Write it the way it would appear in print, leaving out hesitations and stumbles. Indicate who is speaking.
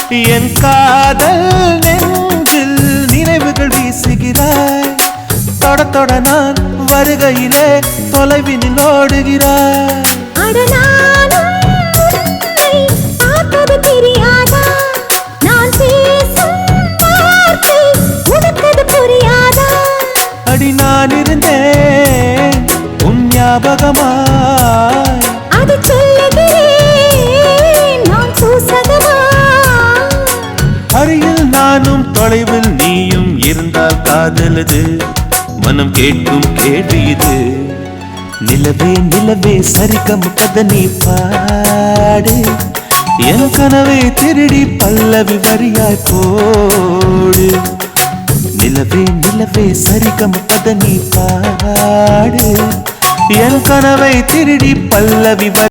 Speaker 1: என் காதல் நெஞ்சில் நினைவுகள் வீசுகிறாய். தொட தொட நான் வருகையிலே தொலைவினில் ஓடுகிறாய். அடி நான் இருந்தேன் உன் ஞாபகமாய்.
Speaker 2: அது சொல்லுகிறேன் நான் சூசகமாய்.
Speaker 1: அருகில் நானும் தொலைவில் நீயும் இருந்தால் காதலது மனம் கேட்கும் கேள்வி இது. நிலவே நிலவே சரிகம் கதை நீ பாடு. என் கனவை திருடி பல்லவி வரியாய் போடு. நிலவே நிலவே சரிகம் கதை நீ பாடு. என் கனவை திருடி பல்லவி